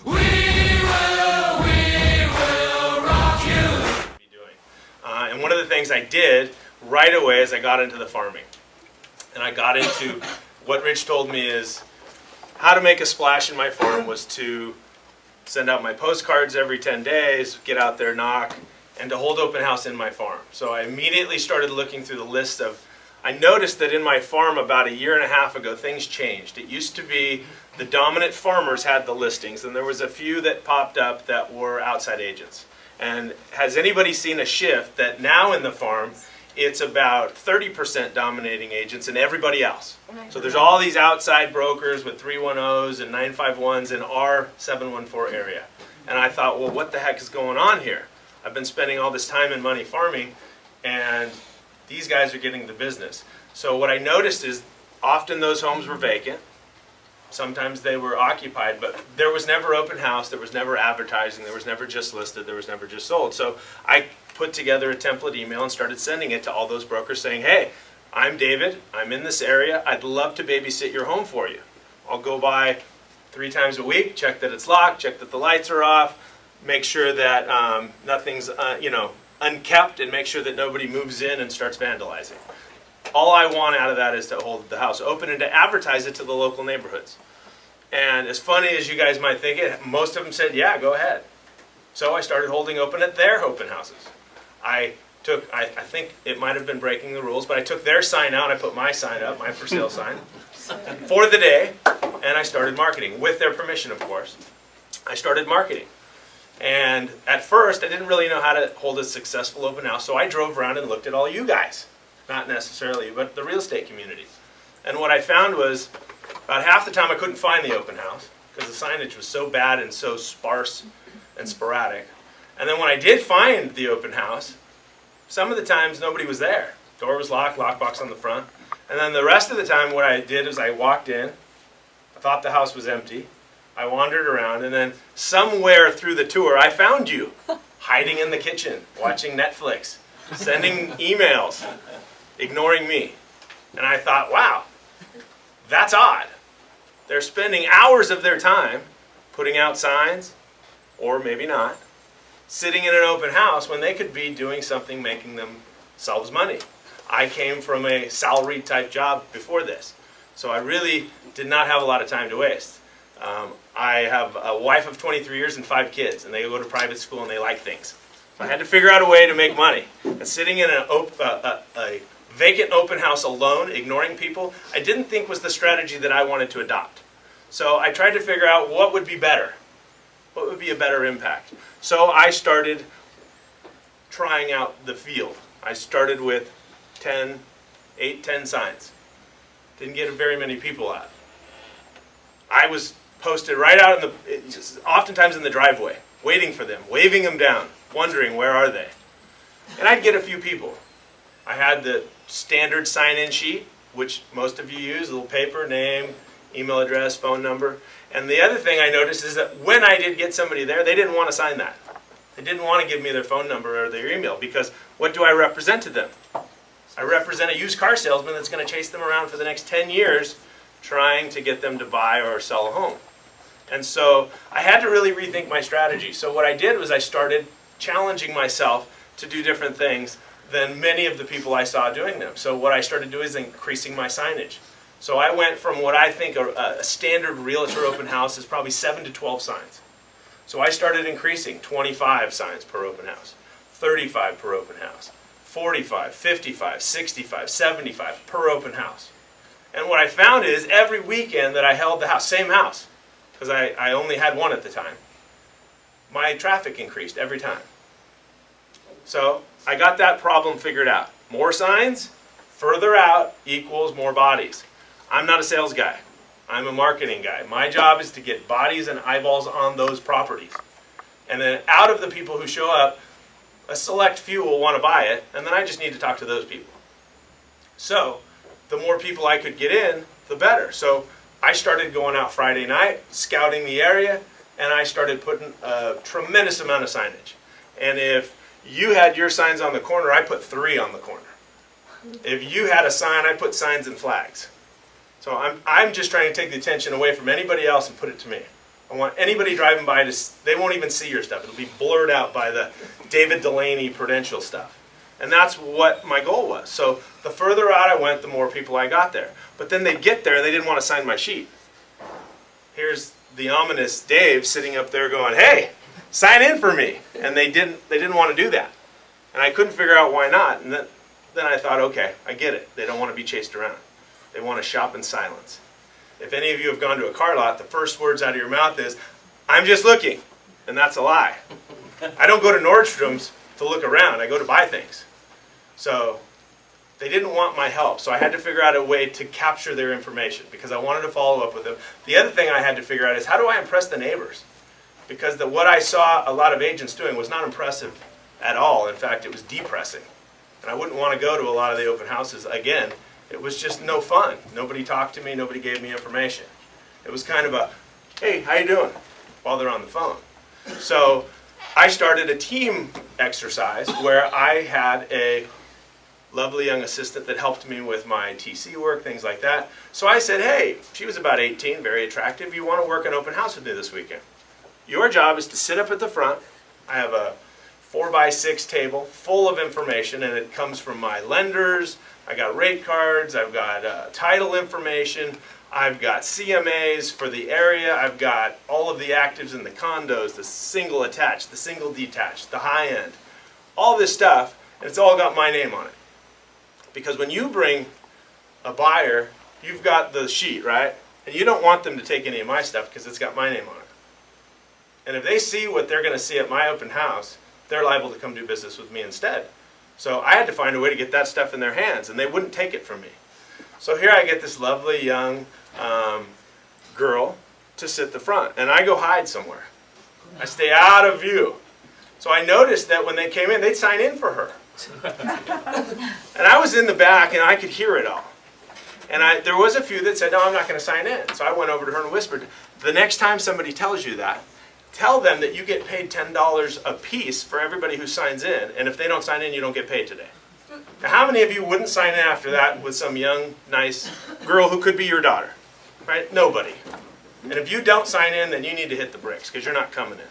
We will rock you. And one of the things I did right away as I got into the farming, and I got into what Rich told me is how to make a splash in my farm was to send out my postcards every 10 days, get out there, knock, and to hold open house in my farm. So I immediately started looking through the list of, I noticed that in my farm about a year and a half ago, things changed. It used to be the dominant farmers had the listings, and there was a few that popped up that were outside agents. And has anybody seen a shift that now in the farm, it's about 30% dominating agents and everybody else. So there's all these outside brokers with 310s and 951s in our 714 area. And I thought, well, what the heck is going on here? I've been spending all this time and money farming, and these guys are getting the business. So what I noticed is often those homes were vacant. Sometimes they were occupied, but there was never open house, there was never advertising, there was never just listed, there was never just sold. So I put together a template email and started sending it to all those brokers saying, hey, I'm David, I'm in this area, I'd love to babysit your home for you. I'll go by 3 times a week, check that it's locked, check that the lights are off, make sure that nothing's unkept, and make sure that nobody moves in and starts vandalizing. All I want out of that is to hold the house open and to advertise it to the local neighborhoods. And as funny as you guys might think it, most of them said, yeah, go ahead. So I started holding open at their open houses. I think it might have been breaking the rules, but I took their sign out, I put my sign up, my for sale sign, for the day, and I started marketing, with their permission, of course. I started marketing. And at first, I didn't really know how to hold a successful open house, so I drove around and looked at all you guys. Not necessarily, but the real estate community. And what I found was, about half the time I couldn't find the open house, because the signage was so bad and so sparse and sporadic. And then when I did find the open house, some of the times nobody was there. Door was locked, lockbox on the front. And then the rest of the time what I did is I walked in, I thought the house was empty, I wandered around, and then somewhere through the tour I found you, hiding in the kitchen, watching Netflix, sending emails, ignoring me. And I thought, wow, that's odd. They're spending hours of their time putting out signs, or maybe not, sitting in an open house when they could be doing something making themselves money. I came from a salary type job before this, so I really did not have a lot of time to waste. I have a wife of 23 years and 5 kids, and they go to private school and they like things. So I had to figure out a way to make money. And sitting in a vacant open house alone, ignoring people, I didn't think was the strategy that I wanted to adopt. So I tried to figure out what would be better. What would be a better impact? So I started trying out the field. I started with 10 signs. Didn't get very many people out. I was posted right out in oftentimes in the driveway, waiting for them, waving them down, wondering where are they. And I'd get a few people. I had the standard sign-in sheet, which most of you use, a little paper, name, email address, phone number. And the other thing I noticed is that when I did get somebody there, they didn't want to sign that. They didn't want to give me their phone number or their email, because what do I represent to them? I represent a used car salesman that's going to chase them around for the next 10 years trying to get them to buy or sell a home. And so I had to really rethink my strategy. So what I did was I started challenging myself to do different things than many of the people I saw doing them. So what I started doing is increasing my signage. So I went from what I think a standard realtor open house is probably 7 to 12 signs. So I started increasing 25 signs per open house, 35 per open house, 45, 55, 65, 75 per open house. And what I found is every weekend that I held the house, same house, because I only had one at the time, my traffic increased every time. So I got that problem figured out. More signs, further out equals more bodies. I'm not a sales guy. I'm a marketing guy. My job is to get bodies and eyeballs on those properties. And then out of the people who show up, a select few will want to buy it, and then I just need to talk to those people. So the more people I could get in, the better. So I started going out Friday night, scouting the area, and I started putting a tremendous amount of signage. And if you had your signs on the corner, I put 3 on the corner. If you had a sign, I put signs and flags. So I'm just trying to take the attention away from anybody else and put it to me. I want anybody driving by they won't even see your stuff. It'll be blurred out by the David Delany Prudential stuff. And that's what my goal was. So the further out I went, the more people I got there. But then they'd get there and they didn't want to sign my sheet. Here's the ominous Dave sitting up there going, hey, sign in for me. And they didn't want to do that. And I couldn't figure out why not. And then I thought, okay, I get it. They don't want to be chased around. They want to shop in silence. If any of you have gone to a car lot, the first words out of your mouth is, I'm just looking. And that's a lie. I don't go to Nordstrom's to look around. I go to buy things. So they didn't want my help. So I had to figure out a way to capture their information because I wanted to follow up with them. The other thing I had to figure out is how do I impress the neighbors? Because what I saw a lot of agents doing was not impressive at all. In fact, it was depressing. And I wouldn't want to go to a lot of the open houses again. It was just no fun. Nobody talked to me. Nobody gave me information. It was kind of a, hey, how you doing? While they're on the phone. So I started a team exercise where I had a lovely young assistant that helped me with my TC work, things like that. So I said, hey, she was about 18, very attractive. You want to work an open house with me this weekend? Your job is to sit up at the front. I have a 4x6 table full of information, and it comes from my lenders. I got rate cards, I've got title information, I've got CMAs for the area, I've got all of the actives in the condos, the single attached, the single detached, the high end, all this stuff, and it's all got my name on it. Because when you bring a buyer, you've got the sheet, right? And you don't want them to take any of my stuff because it's got my name on it. And if they see what they're going to see at my open house, they're liable to come do business with me instead. So I had to find a way to get that stuff in their hands, and they wouldn't take it from me. So here I get this lovely young girl to sit the front, and I go hide somewhere. I stay out of view. So I noticed that when they came in, they'd sign in for her. And I was in the back, and I could hear it all. And there was a few that said, no, I'm not going to sign in. So I went over to her and whispered, the next time somebody tells you that, tell them that you get paid $10 a piece for everybody who signs in, and if they don't sign in, you don't get paid today. Now, how many of you wouldn't sign in after that with some young, nice girl who could be your daughter? Right? Nobody. And if you don't sign in, then you need to hit the bricks, because you're not coming in.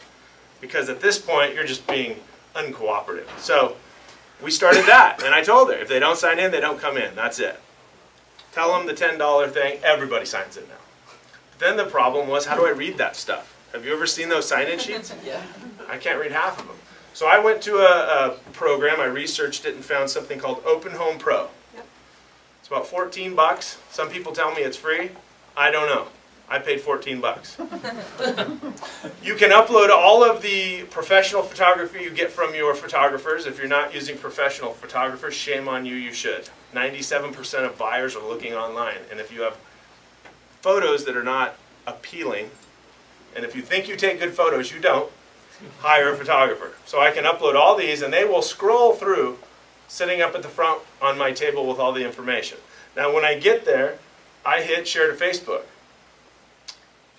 Because at this point, you're just being uncooperative. So we started that, and I told her, if they don't sign in, they don't come in. That's it. Tell them the $10 thing, everybody signs in now. But then the problem was, how do I read that stuff? Have you ever seen those sign-in sheets? Yeah. I can't read half of them. So I went to a program, I researched it and found something called Open Home Pro. Yep. It's about 14 bucks. Some people tell me it's free. I don't know. I paid 14 bucks. You can upload all of the professional photography you get from your photographers. If you're not using professional photographers, shame on you, you should. 97% of buyers are looking online. And if you have photos that are not appealing, and if you think you take good photos, you don't, hire a photographer. So I can upload all these, and they will scroll through, sitting up at the front on my table with all the information. Now when I get there, I hit share to Facebook.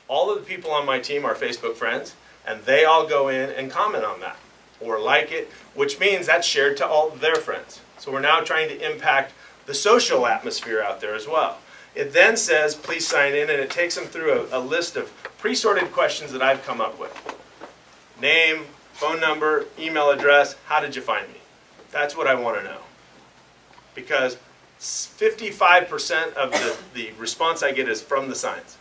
All of the people on my team are Facebook friends, and they all go in and comment on that, or like it, which means that's shared to all their friends. So we're now trying to impact the social atmosphere out there as well. It then says, please sign in, and it takes them through a list of pre-sorted questions that I've come up with. Name, phone number, email address, how did you find me? That's what I want to know. Because 55% of the response I get is from the signs.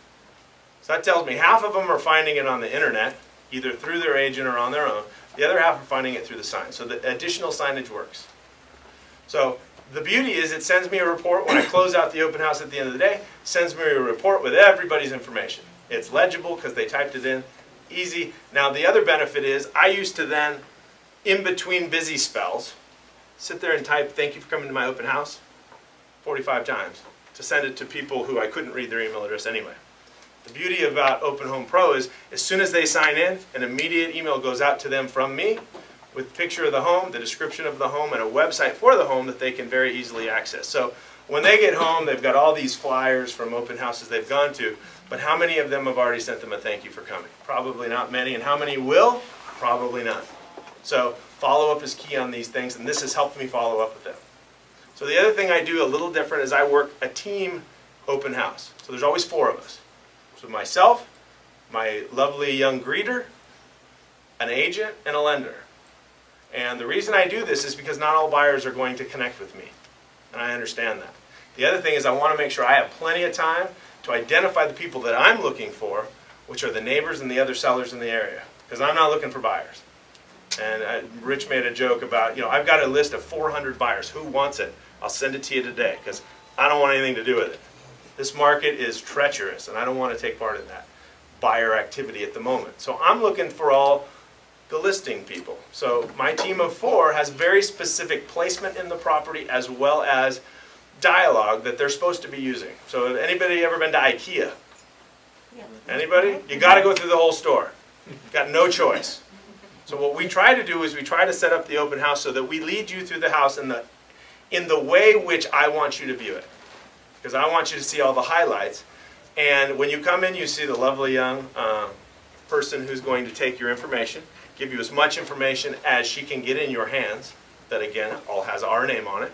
So that tells me half of them are finding it on the internet, either through their agent or on their own. The other half are finding it through the signs. So the additional signage works. So the beauty is it sends me a report when I close out the open house at the end of the day. It sends me a report with everybody's information. It's legible because they typed it in. Easy. Now the other benefit is I used to then, in between busy spells, sit there and type, thank you for coming to my open house, 45 times to send it to people who I couldn't read their email address anyway. The beauty about Open Home Pro is as soon as they sign in, an immediate email goes out to them from me with a picture of the home, the description of the home, and a website for the home that they can very easily access. So when they get home, they've got all these flyers from open houses they've gone to, but how many of them have already sent them a thank you for coming? Probably not many. And how many will? Probably none. So follow-up is key on these things, and this has helped me follow up with them. So the other thing I do a little different is I work a team open house. So there's always 4 of us. So myself, my lovely young greeter, an agent, and a lender. And the reason I do this is because not all buyers are going to connect with me, and I understand that. The other thing is I want to make sure I have plenty of time to identify the people that I'm looking for, which are the neighbors and the other sellers in the area, because I'm not looking for buyers. And Rich made a joke about, I've got a list of 400 buyers. Who wants it? I'll send it to you today, because I don't want anything to do with it. This market is treacherous, and I don't want to take part in that buyer activity at the moment. So I'm looking for all the listing people. So my team of 4 has very specific placement in the property as well as dialogue that they're supposed to be using. So anybody ever been to IKEA? Yeah. Anybody? You got to go through the whole store. You've got no choice. So what we try to do is we try to set up the open house so that we lead you through the house in the way which I want you to view it. Because I want you to see all the highlights. And when you come in, you see the lovely young person who's going to take your information, give you as much information as she can get in your hands, that again, all has our name on it.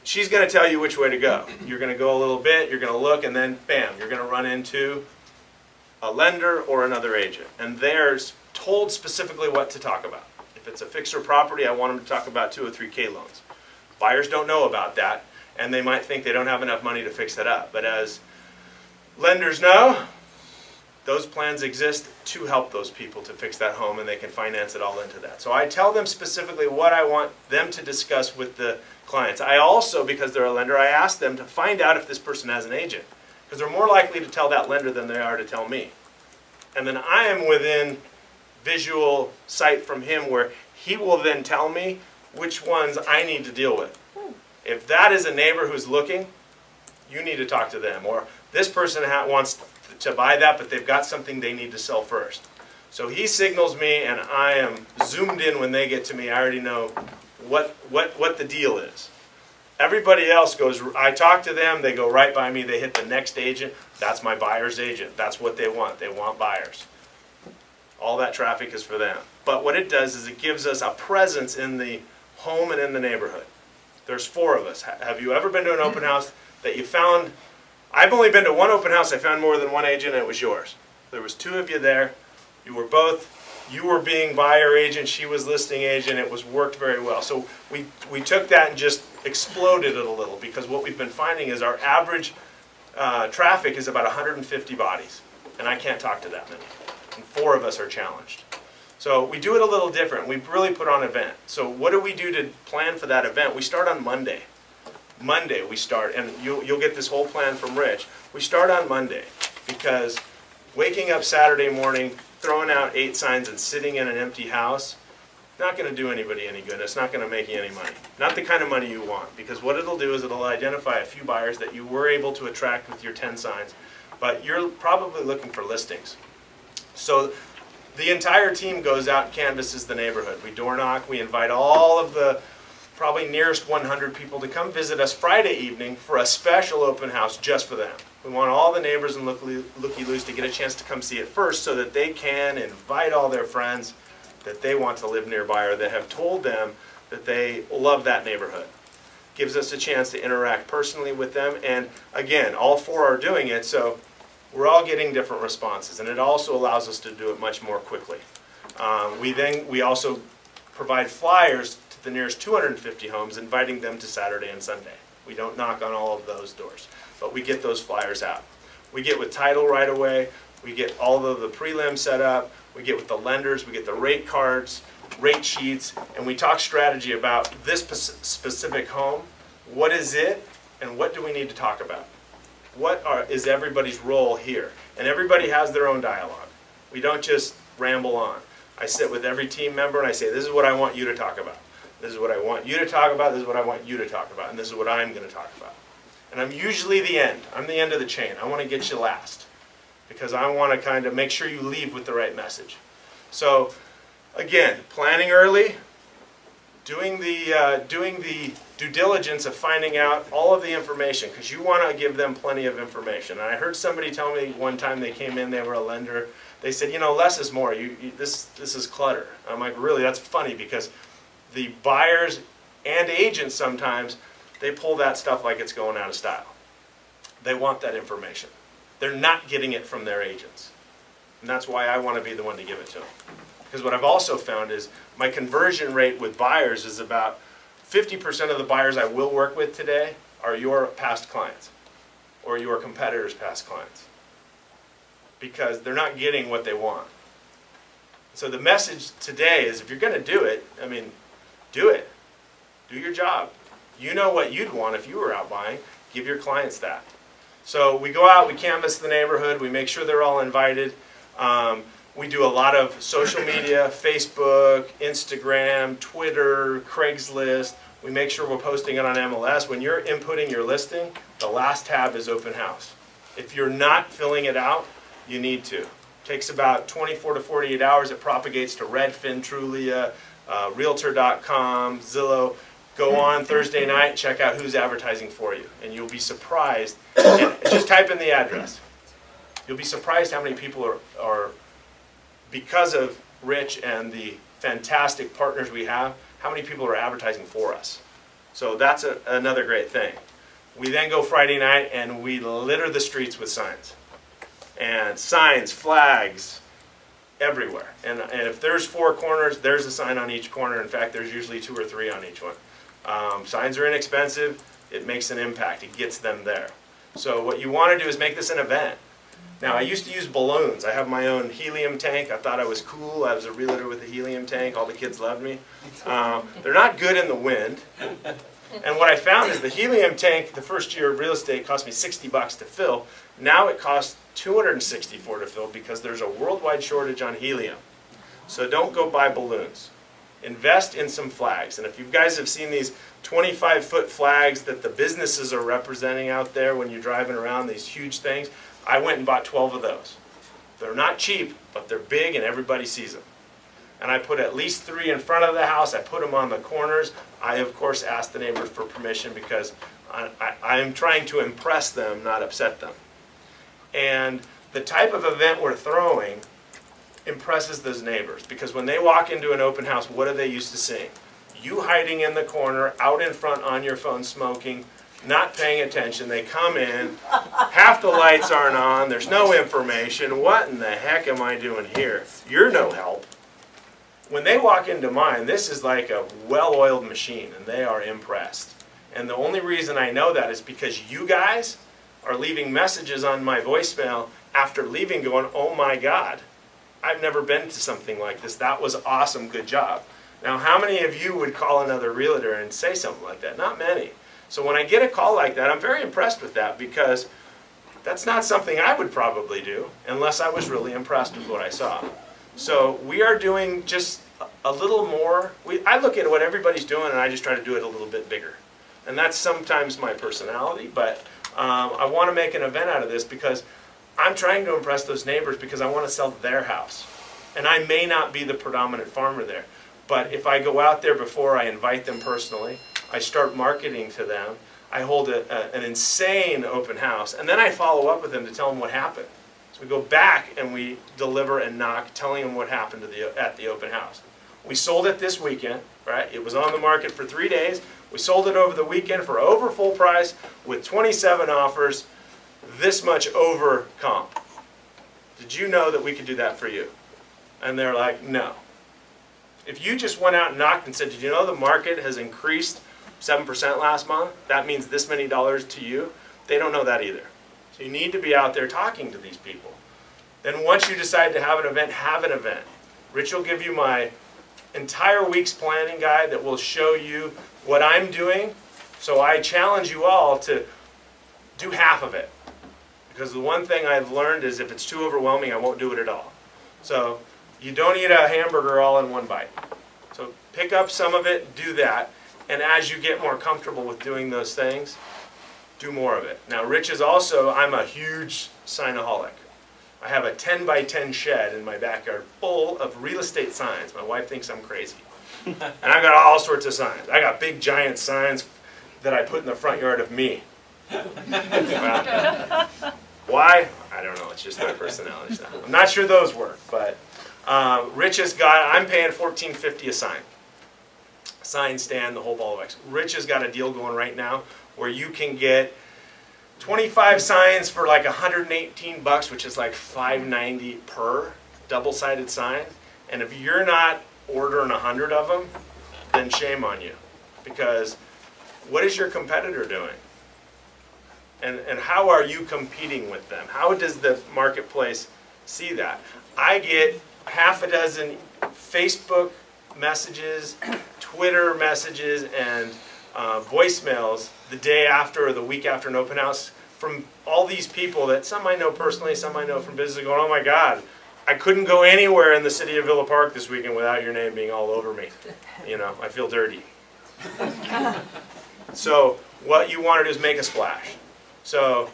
She's going to tell you which way to go. You're going to go a little bit, you're going to look, and then bam, you're going to run into a lender or another agent. And they're told specifically what to talk about. If it's a fixer property, I want them to talk about 203K loans. Buyers don't know about that, and they might think they don't have enough money to fix it up. But as lenders know, those plans exist to help those people to fix that home, and they can finance it all into that. So I tell them specifically what I want them to discuss with the clients. I also, because they're a lender, I ask them to find out if this person has an agent, because they're more likely to tell that lender than they are to tell me. And then I am within visual sight from him where he will then tell me which ones I need to deal with. If that is a neighbor who's looking, you need to talk to them. Or this person wants to buy that, but they've got something they need to sell first. So he signals me, and I am zoomed in when they get to me. I already know what the deal is. Everybody else goes, I talk to them, they go right by me, they hit the next agent. That's my buyer's agent. That's what they want. They want buyers. All that traffic is for them. But what it does is it gives us a presence in the home and in the neighborhood. There's 4 of us. Have you ever been to an open house that you found? I've only been to one open house. I found more than one agent, and it was yours. There was 2 of you there. You were being buyer agent, she was listing agent. It was worked very well. So we took that and just exploded it a little, because what we've been finding is our average traffic is about 150 bodies, and I can't talk to that many. And 4 of us are challenged. So we do it a little different. We really put on an event. So what do we do to plan for that event? We start on Monday. Monday we start, and you'll get this whole plan from Rich. We start on Monday, because waking up Saturday morning, throwing out 8 signs and sitting in an empty house, not going to do anybody any good. It's not going to make you any money. Not the kind of money you want, because what it'll do is it'll identify a few buyers that you were able to attract with your 10 signs, but you're probably looking for listings. So the entire team goes out and canvasses the neighborhood. We door knock, we invite all of the probably nearest 100 people to come visit us Friday evening for a special open house just for them. We want all the neighbors and looky-loos to get a chance to come see it first, so that they can invite all their friends that they want to live nearby or that have told them that they love that neighborhood. Gives us a chance to interact personally with them, and again, all 4 are doing it, so we're all getting different responses, and it also allows us to do it much more quickly. We also provide flyers to the nearest 250 homes, inviting them to Saturday and Sunday. We don't knock on all of those doors, but we get those flyers out. We get with title right away. We get all of the prelim set up. We get with the lenders. We get the rate cards, rate sheets, and we talk strategy about this specific home. What is it, and what do we need to talk about? Is everybody's role here? And everybody has their own dialogue. We don't just ramble on. I sit with every team member and I say, this is what I want you to talk about. This is what I want you to talk about. This is what I want you to talk about. And this is what I'm going to talk about. And I'm usually the end. I'm the end of the chain. I want to get you last, because I want to kind of make sure you leave with the right message. So again, planning early, doing the due diligence of finding out all of the information, because you want to give them plenty of information. And I heard somebody tell me one time, they came in, they were a lender, they said, less is more. This is clutter. I'm like, really? That's funny, because the buyers and agents sometimes, they pull that stuff like it's going out of style. They want that information. They're not getting it from their agents. And that's why I want to be the one to give it to them. Because what I've also found is my conversion rate with buyers is about 50% of the buyers I will work with today are your past clients or your competitors' past clients. Because they're not getting what they want. So the message today is if you're going to do it, I mean, do it. Do your job. You know what you'd want if you were out buying. Give your clients that. So we go out, we canvass the neighborhood, we make sure they're all invited. We do a lot of social media, Facebook, Instagram, Twitter, Craigslist. We make sure we're posting it on MLS. When you're inputting your listing, the last tab is open house. If you're not filling it out, you need to. It takes about 24 to 48 hours. It propagates to Redfin, Trulia, Realtor.com, Zillow. Go on Thursday night, check out who's advertising for you, and you'll be surprised. And just type in the address. You'll be surprised how many people are because of Rich and the fantastic partners we have, how many people are advertising for us. So that's another great thing. We then go Friday night and we litter the streets with signs. And signs, flags, everywhere. And if there's 4 corners, there's a sign on each corner. In fact, there's usually 2 or 3 on each one. Signs are inexpensive. It makes an impact. It gets them there. So what you want to do is make this an event. Now, I used to use balloons. I have my own helium tank. I thought I was cool. I was a realtor with a helium tank. All the kids loved me. They're not good in the wind. And what I found is the helium tank, the first year of real estate, cost me $60 to fill. Now it costs $264 to fill because there's a worldwide shortage on helium. So don't go buy balloons. Invest in some flags. And if you guys have seen these 25-foot flags that the businesses are representing out there when you're driving around, these huge things, I went and bought 12 of those. They're not cheap, but they're big and everybody sees them. And I put at least 3 in front of the house. I put them on the corners. I, of course, asked the neighbors for permission because I am trying to impress them, not upset them. And the type of event we're throwing impresses those neighbors because when they walk into an open house, what are they used to seeing? You hiding in the corner, out in front on your phone smoking, not paying attention. They come in, half the lights aren't on, there's no information. What in the heck am I doing here? You're no help. When they walk into mine, this is like a well-oiled machine, and they are impressed. And the only reason I know that is because you guys are leaving messages on my voicemail after leaving going, oh my God, I've never been to something like this. That was awesome, good job. Now, how many of you would call another realtor and say something like that? Not many. So when I get a call like that, I'm very impressed with that because that's not something I would probably do unless I was really impressed with what I saw. So we are doing just a little more. I look at what everybody's doing and I just try to do it a little bit bigger. And that's sometimes my personality, but I want to make an event out of this because I'm trying to impress those neighbors because I want to sell their house. And I may not be the predominant farmer there, but if I go out there before I invite them personally, I start marketing to them, I hold an insane open house, and then I follow up with them to tell them what happened. So we go back and we deliver and knock, telling them what happened at the open house. We sold it this weekend, right? It was on the market for 3 days. We sold it over the weekend for over full price with 27 offers, this much over comp. Did you know that we could do that for you? And they're like, no. If you just went out and knocked and said, did you know the market has increased 7% last month? That means this many dollars to you. They don't know that either. So you need to be out there talking to these people. Then once you decide to have an event, have an event. Rich will give you my entire week's planning guide that will show you what I'm doing. So I challenge you all to do half of it. Because the one thing I've learned is if it's too overwhelming, I won't do it at all. So you don't eat a hamburger all in one bite. So pick up some of it, do that. And as you get more comfortable with doing those things, do more of it. Now, Rich is also, I'm a huge signaholic. I have a 10 by 10 shed in my backyard full of real estate signs. My wife thinks I'm crazy. And I've got all sorts of signs. I got big giant signs that I put in the front yard of me. Why? I don't know. It's just my personality style. I'm not sure those work, but Rich has got, I'm paying $14.50 a sign. Sign stand, the whole ball of wax. Rich has got a deal going right now where you can get 25 signs for like 118 bucks, which is like $5.90 per double-sided sign. And if you're not ordering 100 of them, then shame on you. Because what is your competitor doing? And how are you competing with them? How does the marketplace see that? I get half a dozen Facebook messages, Twitter messages, and voicemails the day after or the week after an open house from all these people that some I know personally, some I know from business, going, oh my God, I couldn't go anywhere in the city of Villa Park this weekend without your name being all over me. You know, I feel dirty. So what you want to do is make a splash. So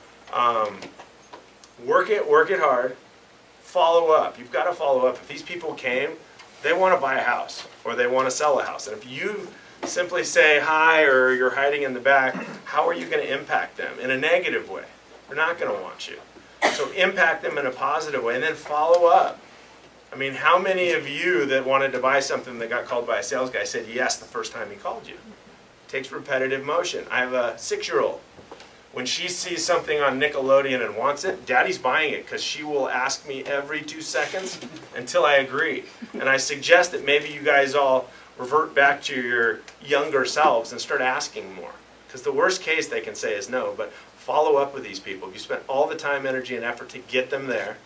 work it hard. Follow up. You've got to follow up. If these people came, they want to buy a house or they want to sell a house. And if you simply say hi or you're hiding in the back, how are you going to impact them? In a negative way. They're not going to want you. So impact them in a positive way and then follow up. I mean, how many of you that wanted to buy something that got called by a sales guy said yes the first time he called you? It takes repetitive motion. I have a 6-year-old. When she sees something on Nickelodeon and wants it, Daddy's buying it because she will ask me every 2 seconds until I agree. And I suggest that maybe you guys all revert back to your younger selves and start asking more. Because the worst case they can say is no, but follow up with these people. You spent all the time, energy, and effort to get them there,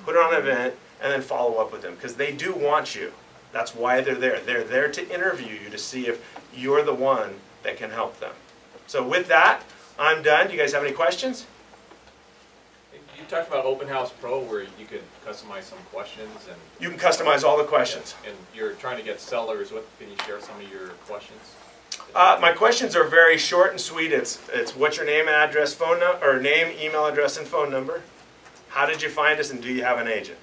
put on an event, and then follow up with them. Because they do want you. That's why they're there. They're there to interview you to see if you're the one that can help them. So with that, I'm done. Do you guys have any questions? You talked about Open House Pro where you can customize some questions. And you can customize all the questions. And you're trying to get sellers. Can you share some of your questions? My questions are very short and sweet. It's what's your name, address, phone number, or name, email address, and phone number. How did you find us, and do you have an agent?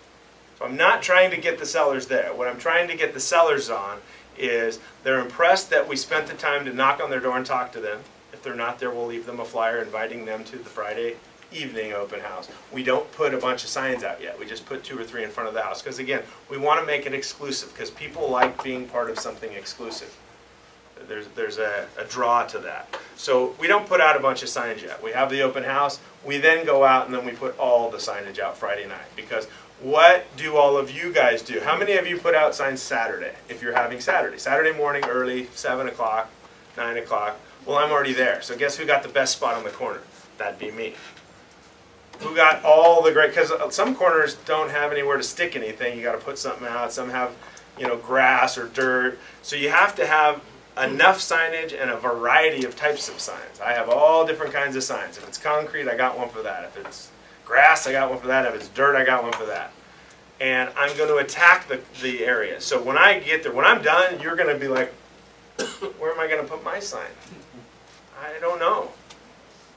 So I'm not trying to get the sellers there. What I'm trying to get the sellers on is they're impressed that we spent the time to knock on their door and talk to them. If they're not there, we'll leave them a flyer inviting them to the Friday evening open house. We don't put a bunch of signs out yet. We just put 2 or 3 in front of the house. Because again, we want to make it exclusive because people like being part of something exclusive. There's a draw to that. So we don't put out a bunch of signs yet. We have the open house. We then go out and then we put all the signage out Friday night. Because what do all of you guys do? How many of you put out signs Saturday if you're having Saturday? Saturday morning early, 7 o'clock, 9 o'clock. Well, I'm already there. So guess who got the best spot on the corner? That'd be me. Who got all the great, because some corners don't have anywhere to stick anything. You got to put something out. Some have, grass or dirt. So you have to have enough signage and a variety of types of signs. I have all different kinds of signs. If it's concrete, I got one for that. If it's grass, I got one for that. If it's dirt, I got one for that. And I'm going to attack the area. So when I get there, when I'm done, you're going to be like, where am I going to put my sign? I don't know.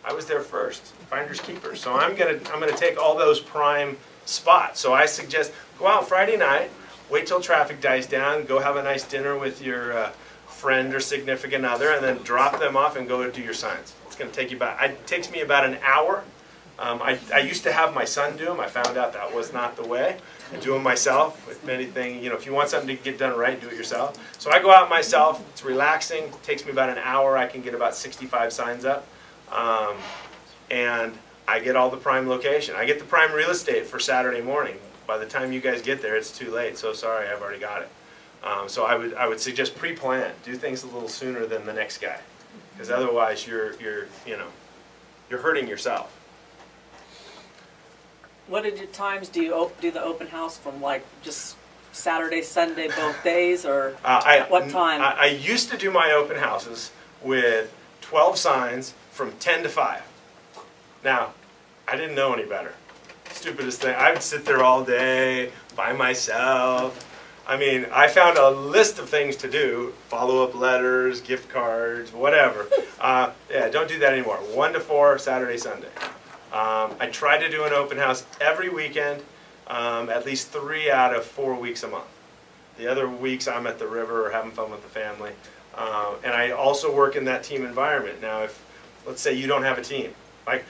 I was there first. Finders keepers. So I'm gonna take all those prime spots. So I suggest go out Friday night, wait till traffic dies down, go have a nice dinner with your friend or significant other, and then drop them off and go do your signs. It's gonna take you it takes me about an hour. I used to have my son do them. I found out that was not the way. I do them myself. If anything, if you want something to get done right, do it yourself. So I go out myself. It's relaxing. It takes me about an hour. I can get about 65 signs up. And I get all the prime location. I get the prime real estate for Saturday morning. By the time you guys get there, it's too late. So sorry, I've already got it. So I would suggest pre-plan. Do things a little sooner than the next guy, because otherwise you're hurting yourself. What times do you do the open house from, like just Saturday, Sunday, both days, or what time? I used to do my open houses with 12 signs from 10 to 5. Now, I didn't know any better. Stupidest thing. I would sit there all day by myself. I mean, I found a list of things to do. Follow-up letters, gift cards, whatever. Yeah, don't do that anymore. 1 to 4, Saturday, Sunday. I try to do an open house every weekend, at least 3 out of 4 weeks a month. The other weeks I'm at the river or having fun with the family. And I also work in that team environment. Now, if, let's say you don't have a team. Like,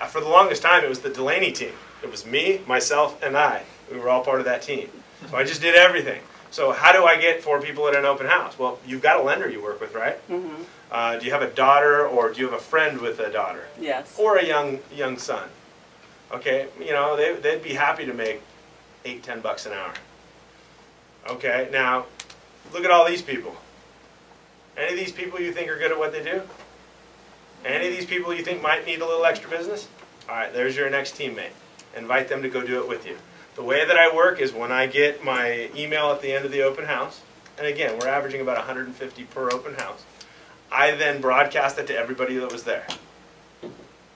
for the longest time, it was the Delany team. It was me, myself, and I. We were all part of that team. So I just did everything. So how do I get 4 people at an open house? Well, you've got a lender you work with, right? Mm-hmm. Do you have a daughter, or do you have a friend with a daughter? Yes. Or a young son? Okay, they'd be happy to make $8-10 an hour. Okay, now look at all these people. Any of these people you think are good at what they do? Any of these people you think might need a little extra business? All right, there's your next teammate. Invite them to go do it with you. The way that I work is when I get my email at the end of the open house, and again, we're averaging about 150 per open house, I then broadcast it to everybody that was there.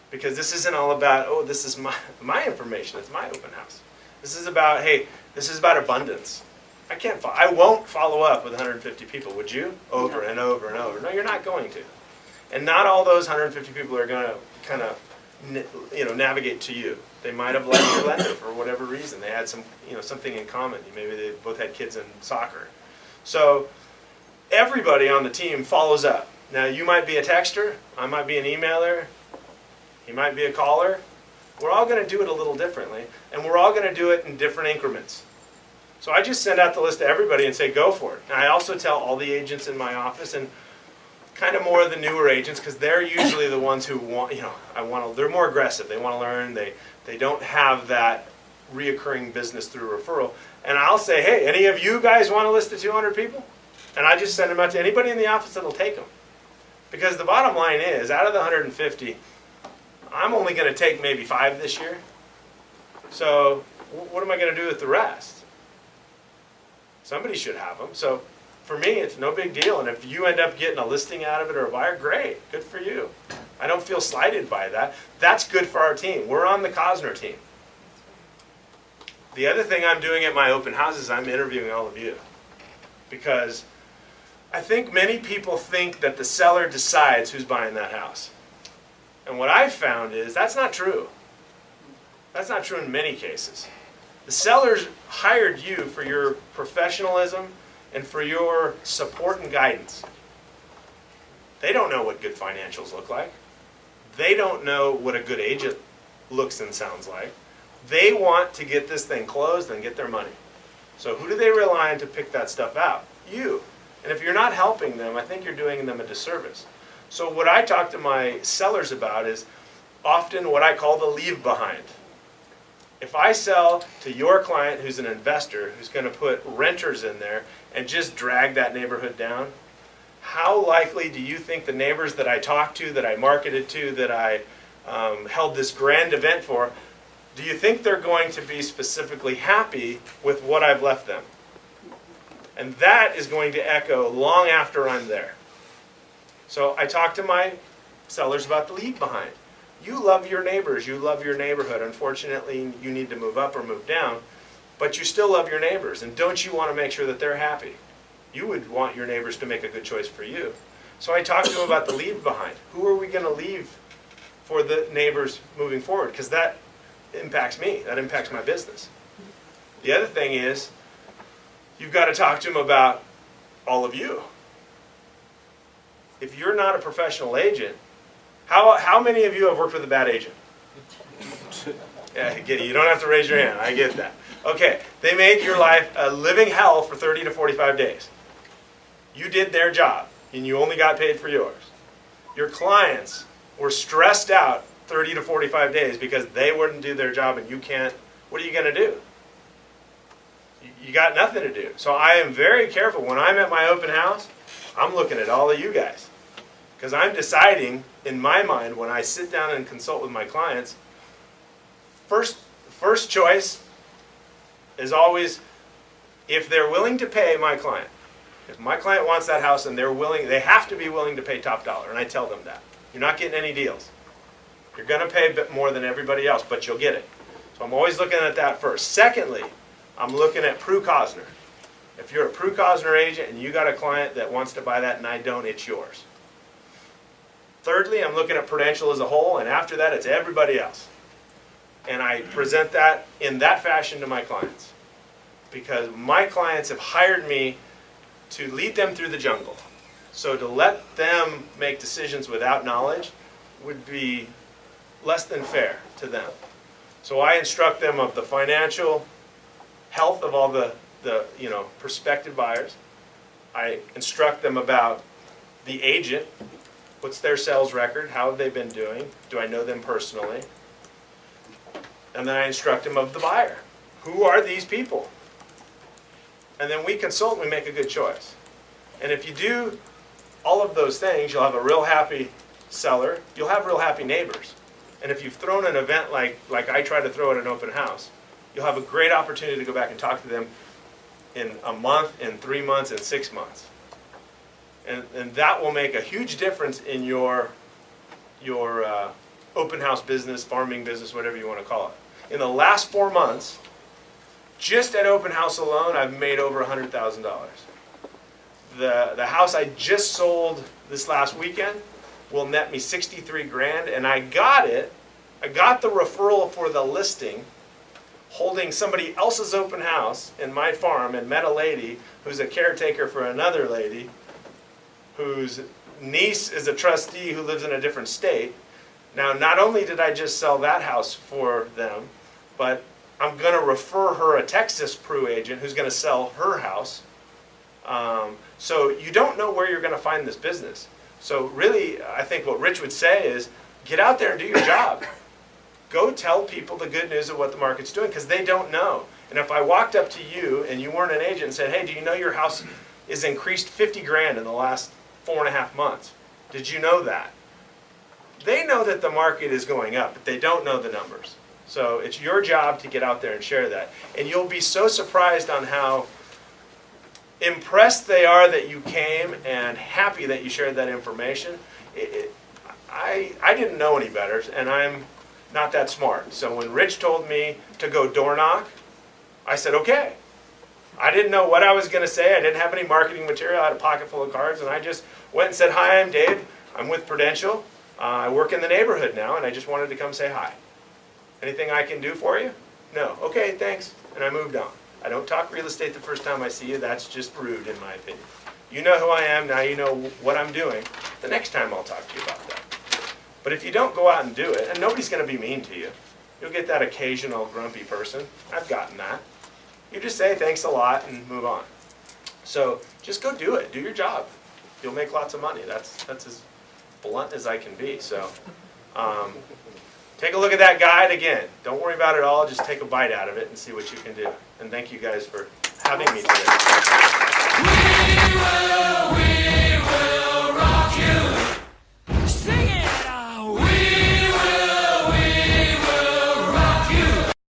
Because this isn't all about, oh, this is my information, it's my open house. This is about, hey, this is about abundance. I won't follow up with 150 people, would you? Over and over and over. No, you're not going to. And not all those 150 people are going to kind of, navigate to you. They might have liked your lender for whatever reason. They had something in common. Maybe they both had kids in soccer. So everybody on the team follows up. Now, you might be a texter. I might be an emailer. He might be a caller. We're all going to do it a little differently, and we're all going to do it in different increments. So I just send out the list to everybody and say, go for it. And I also tell all the agents in my office, and kind of more of the newer agents, because they're usually the ones who want, they're more aggressive. They want to learn. They don't have that reoccurring business through referral. And I'll say, hey, any of you guys want a list of 200 people? And I just send them out to anybody in the office that'll take them. Because the bottom line is, out of the 150, I'm only going to take maybe 5 this year. So what am I going to do with the rest? Somebody should have them. So for me, it's no big deal. And if you end up getting a listing out of it or a buyer, great. Good for you. I don't feel slighted by that. That's good for our team. We're on the Cosner team. The other thing I'm doing at my open houses is I'm interviewing all of you. Because I think many people think that the seller decides who's buying that house. And what I've found is that's not true. That's not true in many cases. The sellers hired you for your professionalism and for your support and guidance. They don't know what good financials look like. They don't know what a good agent looks and sounds like. They want to get this thing closed and get their money. So who do they rely on to pick that stuff out? You. And if you're not helping them, I think you're doing them a disservice. So what I talk to my sellers about is often what I call the leave behind. If I sell to your client who's an investor, who's going to put renters in there and just drag that neighborhood down, how likely do you think the neighbors that I talked to, that I marketed to, that I held this grand event for, do you think they're going to be specifically happy with what I've left them? And that is going to echo long after I'm there. So I talk to my sellers about the leave behind. You love your neighbors, you love your neighborhood. Unfortunately, you need to move up or move down, but you still love your neighbors. And don't you want to make sure that they're happy? You would want your neighbors to make a good choice for you. So I talk to them about the leave behind. Who are we going to leave for the neighbors moving forward? Because that impacts me. That impacts my business. The other thing is, you've got to talk to them about all of you. If you're not a professional agent, how many of you have worked with a bad agent? Yeah, I get it. You don't have to raise your hand. I get that. Okay, they made your life a living hell for 30 to 45 days. You did their job, and you only got paid for yours. Your clients were stressed out 30 to 45 days because they wouldn't do their job, and you can't. What are you going to do? You got nothing to do. So I am very careful. When I'm at my open house, I'm looking at all of you guys. Because I'm deciding, in my mind, when I sit down and consult with my clients, first choice is always, if they're willing to pay my client. If my client wants that house and they're willing, they have to be willing to pay top dollar. And I tell them that. You're not getting any deals. You're going to pay a bit more than everybody else, but you'll get it. So I'm always looking at that first. Secondly, I'm looking at Prue Cosner. If you're a Prue Cosner agent and you got a client that wants to buy that and I don't, it's yours. Thirdly, I'm looking at Prudential as a whole, and after that, it's everybody else. And I present that in that fashion to my clients. Because my clients have hired me to lead them through the jungle. So to let them make decisions without knowledge would be less than fair to them. So I instruct them of the financial health of all the the prospective buyers. I instruct them about the agent. What's their sales record? How have they been doing? Do I know them personally? And then I instruct them of the buyer. Who are these people? And then we consult and we make a good choice. And if you do all of those things, you'll have a real happy seller. You'll have real happy neighbors. And if you've thrown an event like I try to throw at an open house, you'll have a great opportunity to go back and talk to them in a month, in 3 months, in 6 months. And that will make a huge difference in your open house business, farming business, whatever you want to call it. In the last 4 months, just at open house alone, I've made over $100,000. The house I just sold this last weekend will net me 63 grand, and I got the referral for the listing holding somebody else's open house in my farm, and met a lady who's a caretaker for another lady whose niece is a trustee who lives in a different state. Now, not only did I just sell that house for them, but I'm going to refer her a Texas Pru agent who's going to sell her house. So you don't know where you're going to find this business. So really, I think what Rich would say is, get out there and do your job. Go tell people the good news of what the market's doing, because they don't know. And if I walked up to you and you weren't an agent and said, hey, do you know your house is increased 50 grand in the last 4.5 months? Did you know that? They know that the market is going up, but they don't know the numbers. So it's your job to get out there and share that. And you'll be so surprised on how impressed they are that you came and happy that you shared that information. I didn't know any better, and I'm not that smart. So when Rich told me to go door knock, I said, okay. I didn't know what I was going to say. I didn't have any marketing material. I had a pocket full of cards, and I just went and said, hi, I'm Dave. I'm with Prudential. I work in the neighborhood now, and I just wanted to come say hi. Anything I can do for you? No. Okay, thanks. And I moved on. I don't talk real estate the first time I see you. That's just rude, in my opinion. You know who I am. Now you know what I'm doing. The next time I'll talk to you about that. But if you don't go out and do it, and nobody's going to be mean to you, you'll get that occasional grumpy person. I've gotten that. You just say thanks a lot and move on. So just go do it. Do your job. You'll make lots of money. That's as blunt as I can be. So take a look at that guide again. Don't worry about it all. Just take a bite out of it and see what you can do. And thank you guys for having me today.